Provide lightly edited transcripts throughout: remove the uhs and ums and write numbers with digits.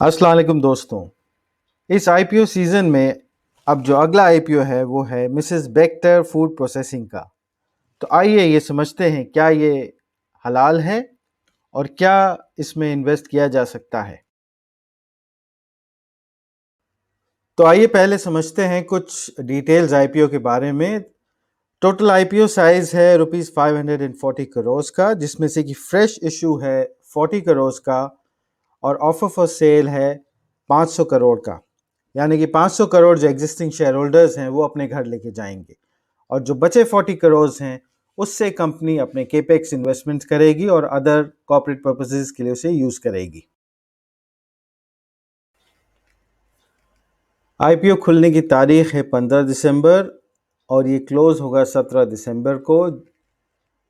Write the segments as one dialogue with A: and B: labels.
A: अस्सलाम वालेकुम दोस्तों। इस आईपीओ सीज़न में अब जो अगला आईपीओ है वो है मिसेस बेक्टर फूड प्रोसेसिंग का। तो आइए ये समझते हैं क्या ये हलाल है और क्या इसमें इन्वेस्ट किया जा सकता है। तो आइए पहले समझते हैं कुछ डिटेल्स आईपीओ के बारे में। टोटल आईपीओ साइज है रुपीज़ 540 करोड़ का, जिसमें से कि फ्रेश इशू है 40 करोड़ का और ऑफर फॉर सेल है 500 करोड़ का। यानी कि 500 करोड़ जो एग्जिस्टिंग शेयर होल्डर्स हैं वो अपने घर लेके जाएंगे और जो बचे 40 करोड़ हैं उससे कंपनी अपने केपेक्स इन्वेस्टमेंट करेगी और अदर कॉर्पोरेट पर्पसेस के लिए उसे यूज करेगी। आईपीओ खुलने की तारीख है 15 दिसंबर और ये क्लोज होगा 17 दिसंबर को।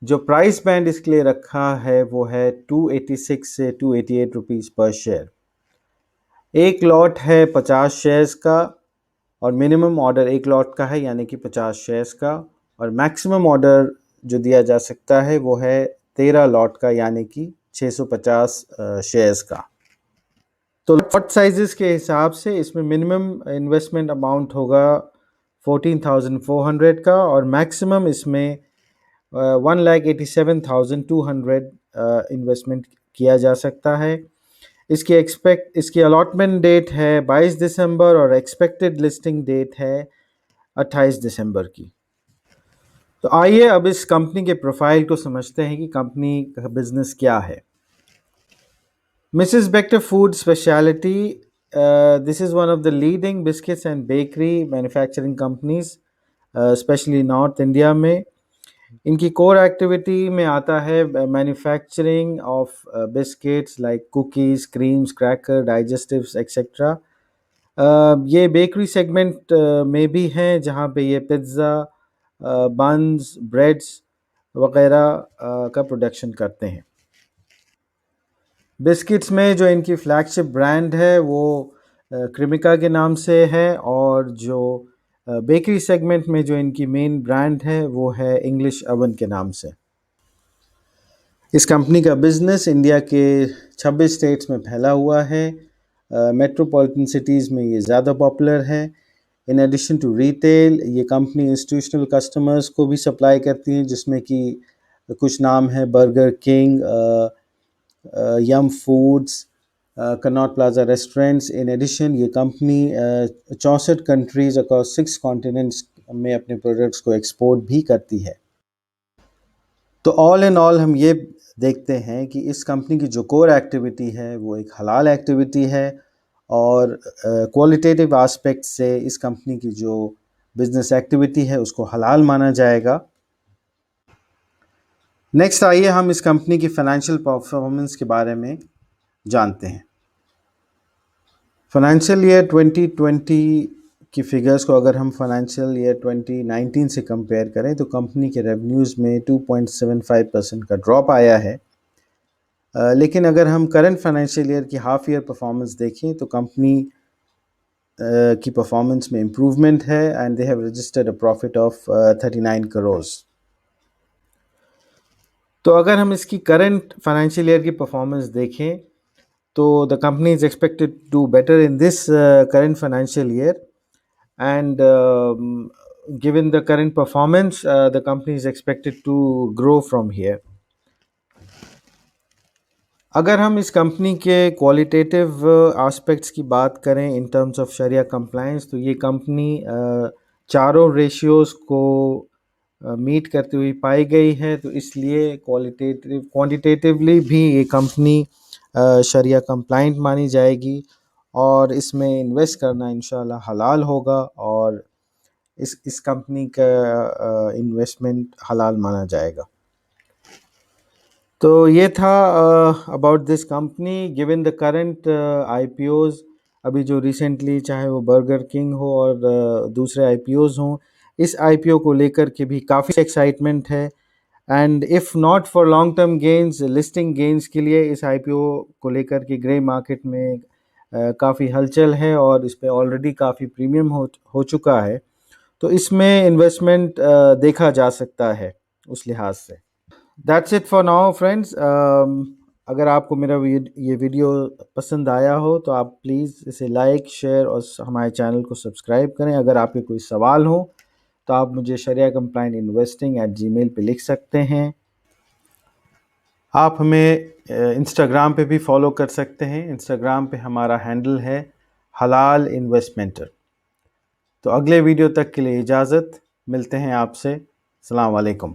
A: जो प्राइस बैंड इसके लिए रखा है वो है 286 से 288 रुपीज़ पर शेयर। एक लॉट है 50 शेयर्स का और मिनिमम ऑर्डर एक लॉट का है यानी कि 50 शेयर्स का, और मैक्सिमम ऑर्डर जो दिया जा सकता है वो है 13 लॉट का यानी कि 650 शेयर्स का। तो लॉट साइजेस के हिसाब से इसमें मिनिमम इन्वेस्टमेंट अमाउंट होगा 14,400 का और मैक्सिमम इसमें 1,87,200 इन्वेस्टमेंट किया जा सकता है। इसकी अलॉटमेंट डेट है 22 दिसंबर और एक्सपेक्टेड लिस्टिंग डेट है 28 दिसंबर की। तो आइए अब इस कंपनी के प्रोफाइल को समझते हैं कि कंपनी का बिजनेस क्या है। Mrs. Bector Food Specialty, this is one of the leading biscuits and bakery manufacturing companies, especially north India में। इनकी कोर एक्टिविटी में आता है manufacturing of biscuits like cookies, creams, cracker, digestives etcetera. ये bakery segment में भी हैं जहाँ पे ये पिज़्ज़ा, बन्स, ब्रेड्स वगैरह का प्रोडक्शन करते हैं। बिस्किट्स में जो इनकी फ्लैगशिप ब्रांड है वो क्रिमिका के नाम से है और जो बेकरी सेगमेंट में जो इनकी मेन ब्रांड है वो है इंग्लिश अवन के नाम से। इस कंपनी का बिजनेस इंडिया के 26 स्टेट्स में फैला हुआ है। मेट्रोपॉलिटन सिटीज़ में ये ज़्यादा पॉपुलर है। इन एडिशन टू रिटेल ये कंपनी इंस्टीट्यूशनल कस्टमर्स को भी सप्लाई करती है, जिसमें कि कुछ नाम है Burger King, Yum Foods, Connaught Plaza restaurants. In addition ये कंपनी 64 कंट्रीज़ अक्रॉस 6 कॉन्टिनेंट्स में अपने प्रोडक्ट्स को एक्सपोर्ट भी करती है। तो ऑल इन ऑल हम ये देखते हैं कि इस कंपनी की जो कोर एक्टिविटी है वो एक हलाल एक्टिविटी है और क्वालिटेटिव एस्पेक्ट से इस कंपनी की जो बिजनेस एक्टिविटी है उसको हलाल माना जाएगा। नेक्स्ट आइए हम इस कंपनी की फाइनेंशियल परफॉर्मेंस के बारे में जानते हैं। फाइनेंशियल ईयर 2020 की फिगर्स को अगर हम फाइनेंशियल ईयर 2019 से कंपेयर करें तो कंपनी के रेवेन्यूज़ में 2.75% का ड्रॉप आया है। लेकिन अगर हम करंट फाइनेंशियल ईयर की हाफ ईयर परफॉर्मेंस देखें तो कंपनी की परफॉर्मेंस में इम्प्रूवमेंट है and they have registered a profit of 39 crore. तो अगर हम इसकी करंट फाइनेंशियल ईयर की परफॉर्मेंस देखें तो the company is expected to do better in this current financial year and given the current performance the company is expected to grow from here. अगर हम इस कंपनी के क्वालिटेटिव एस्पेक्ट्स की बात करें इन टर्म्स ऑफ शरिया compliance, तो ये कंपनी चारों रेशियोज़ को मीट करती हुई पाई गई है, तो इसलिए क्वांटिटेटिवली भी ये कंपनी शरिया कंप्लायंट मानी जाएगी और इसमें इन्वेस्ट करना इंशाल्लाह हलाल होगा और इस कंपनी का इन्वेस्टमेंट हलाल माना जाएगा। तो ये था about this company given the current IPOs. अभी जो रिसेंटली चाहे वो बर्गर किंग हो और दूसरे आईपीओज हों, इस आईपीओ को लेकर के भी काफ़ी एक्साइटमेंट है and if not for long term gains, listing gains के लिए इस आईपीओ को लेकर के ग्रे मार्केट में काफ़ी हलचल है और इस पर ऑलरेडी काफ़ी प्रीमियम हो चुका है। तो इसमें इन्वेस्टमेंट देखा जा सकता है उस लिहाज से। That's it for now friends. अगर आपको मेरा ये वीडियो पसंद आया हो तो आप प्लीज़ इसे लाइक, शेयर और हमारे चैनल को सब्सक्राइब करें। अगर आपके कोई सवाल हो तो आप मुझे sharia-compliant-investing@gmail पे लिख सकते हैं। आप हमें इंस्टाग्राम पे भी फॉलो कर सकते हैं। इंस्टाग्राम पे हमारा हैंडल है हलाल इन्वेस्टमेंटर। तो अगले वीडियो तक के लिए इजाज़त, मिलते हैं आपसे। अस्सलाम वालेकुम।